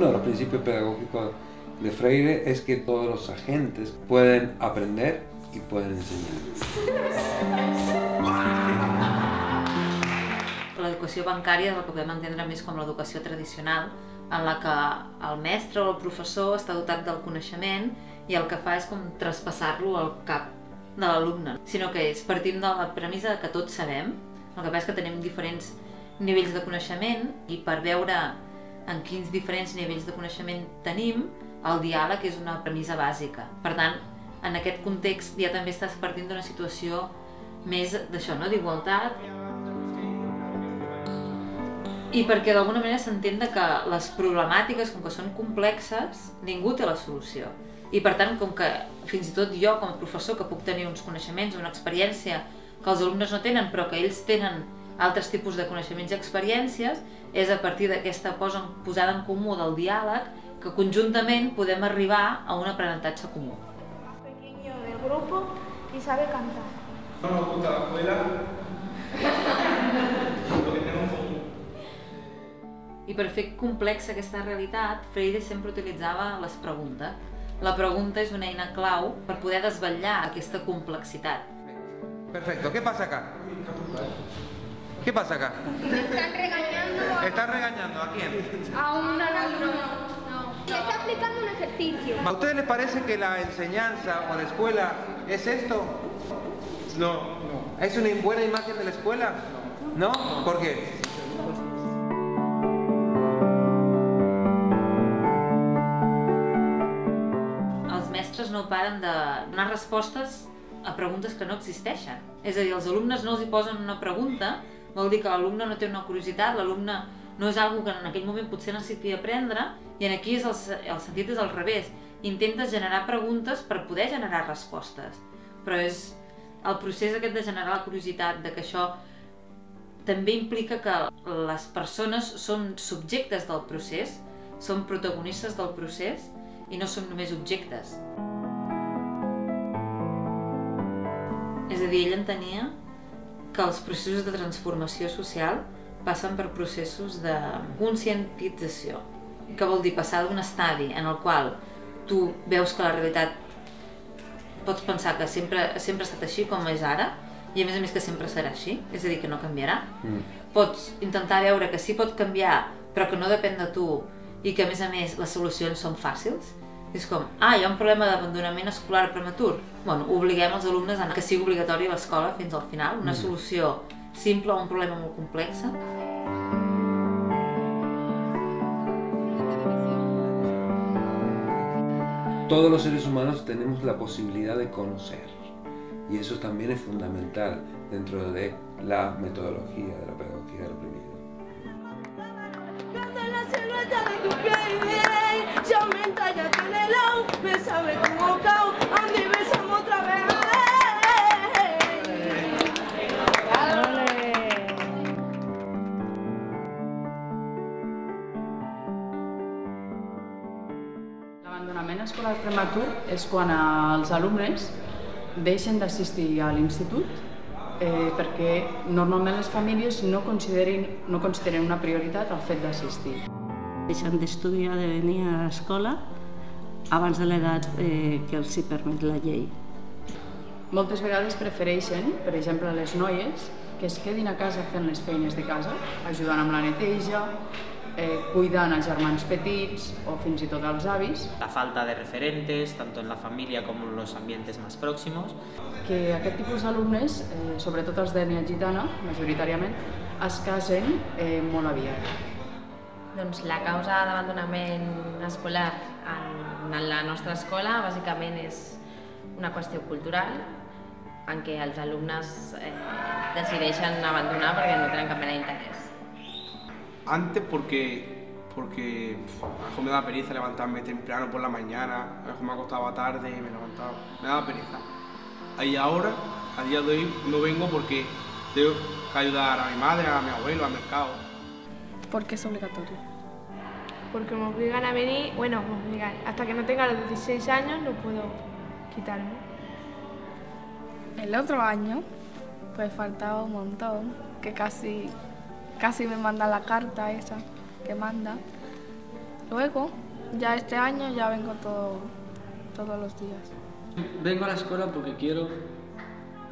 uno de los principios pedagógicos de Freire es que todos los agentes pueden aprender i pueden ensenyar. L'educació bancària és el que podem entendre més com l'educació tradicional, en la que el mestre o el professor està dotat del coneixement i el que fa és com traspassar-lo al cap de l'alumne, sinó que partim de la premissa que tots sabem, el que passa és que tenim diferents nivells de coneixement i per veure en quins diferents nivells de coneixement tenim, el diàleg és una premissa bàsica. Per tant, en aquest context ja també estàs partint d'una situació més d'això, no? D'igualtat. I perquè d'alguna manera s'entén que les problemàtiques, com que són complexes, ningú té la solució. I per tant, com que fins i tot jo com a professor que puc tenir uns coneixements, una experiència que els alumnes no tenen, però que ells tenen altres tipus de coneixements i experiències, és a partir d'aquesta posada en comú del diàleg que conjuntament podem arribar a un aprenentatge comú. Pequeño del grupo y sabe cantar. No nos gusta la escuela. I per fer complexa aquesta realitat, Freire sempre utilitzava les preguntes. La pregunta és una eina clau per poder desvetllar aquesta complexitat. Perfecto, ¿qué pasa acá? ¿Qué pasa acá? Están regañando. ¿Están regañando a quién? A un alumno. Le está explicando un ejercicio. ¿A ustedes les parece que la enseñanza o la escuela es esto? No. ¿Es una buena imagen de la escuela? ¿No? ¿Por qué? Els mestres no paren de donar respostes a preguntes que no existeixen. És a dir, els alumnes no els hi posen una pregunta, vol dir que l'alumne no té una curiositat, l'alumne no és una cosa que en aquell moment potser necessiti aprendre, i aquí el sentit és al revés. Intentes generar preguntes per poder generar respostes. Però és el procés aquest de generar la curiositat, de que això també implica que les persones són subjectes del procés, són protagonistes del procés i no són només objectes. És a dir, ell entenia que els processos de transformació social passen per processos de conscientització, que vol dir passar d'un estadi en el qual tu veus que la realitat pots pensar que sempre ha estat així com és ara, i a més que sempre serà així, és a dir, que no canviarà. Pots intentar veure que sí pot canviar, però que no depèn de tu, i que a més les solucions són fàcils. És com, hi ha un problema d'abandonament escolar prematur. Bueno, obliguem els alumnes a que sigui obligatori a l'escola fins al final, una solució simple a un problema molt complex. Todos los seres humanos tenemos la posibilidad de conocer, y eso también es fundamental dentro de la metodología de la pedagogía del oprimido. L'abandonament escolar prematur és quan els alumnes deixen d'assistir a l'institut perquè normalment les famílies no consideren una prioritat el fet d'assistir. Deixen d'estudiar, de venir a l'escola abans de l'edat que els hi permet la llei. Moltes vegades prefereixen, per exemple, les noies, que es quedin a casa fent les feines de casa, ajudant amb la neteja, cuidant a germans petits o fins i tot als avis. La falta de referentes, tanto en la familia como en los ambientes más próximos. Que aquest tipus d'alumnes, sobretot els d'ètnia gitana, majoritàriament, es casen molt aviat. Doncs la causa d'abandonament escolar en la nostra escola bàsicament és una qüestió cultural en què els alumnes decideixen abandonar perquè no tenen cap mena d'interès. Antes porque a me daba pereza levantarme temprano por la mañana, a me acostaba tarde y me levantaba, me daba pereza. Y ahora, a día de hoy, no vengo porque tengo que ayudar a mi madre, a mi abuelo, al mercado. Porque es obligatorio. Porque me obligan a venir, bueno, me obligan, hasta que no tenga los 16 años no puedo quitarme. El otro año, pues faltaba un montón, que casi me manda la carta esa que manda. luego, ya este año, ya vengo todos los días. Vengo a la escuela porque quiero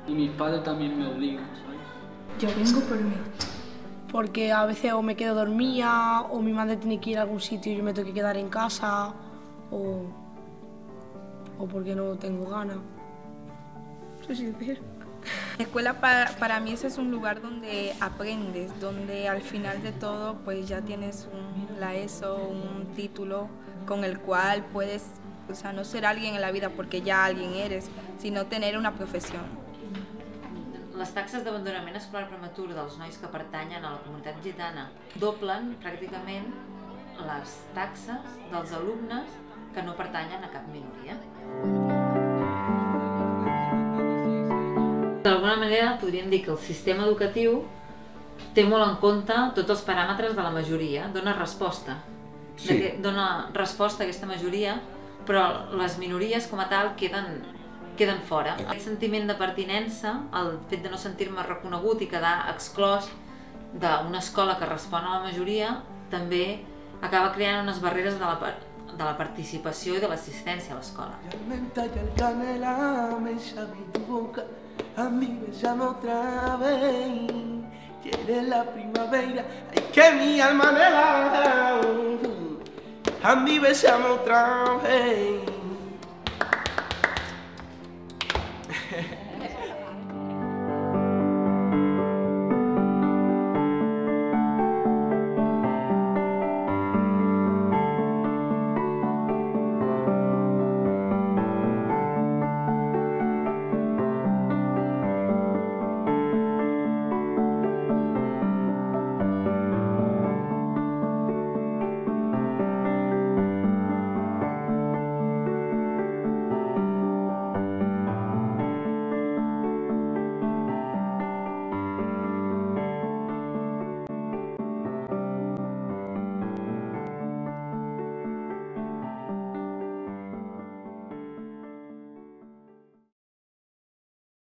y mis padres también me obligan, ¿sabes? Yo vengo por mí, porque a veces o me quedo dormida o mi madre tiene que ir a algún sitio y yo me tengo que quedar en casa o porque no tengo ganas. Soy sincera. La escuela para mí ese es un lugar donde aprendes, donde al final de todo pues ya tienes la ESO, un título con el cual puedes, o sea, no ser alguien en la vida porque ya alguien eres, sino tener una profesión. Les taxes d'abandonament escolar prematur dels nois que pertanyen a la comunitat gitana doblen pràcticament les taxes dels alumnes que no pertanyen a cap minoria. D'alguna manera podríem dir que el sistema educatiu té molt en compte tots els paràmetres de la majoria, dona resposta. Dona resposta a aquesta majoria, però les minories com a tal queden fora. Aquest sentiment de pertinença, el fet de no sentir-me reconegut i quedar exclòs d'una escola que respon a la majoria, també acaba creant unes barreres de la participació i de l'assistència a l'escola. A mí besame otra vez, quiere la primavera, ay que mi alma anhela. A mí besame otra vez.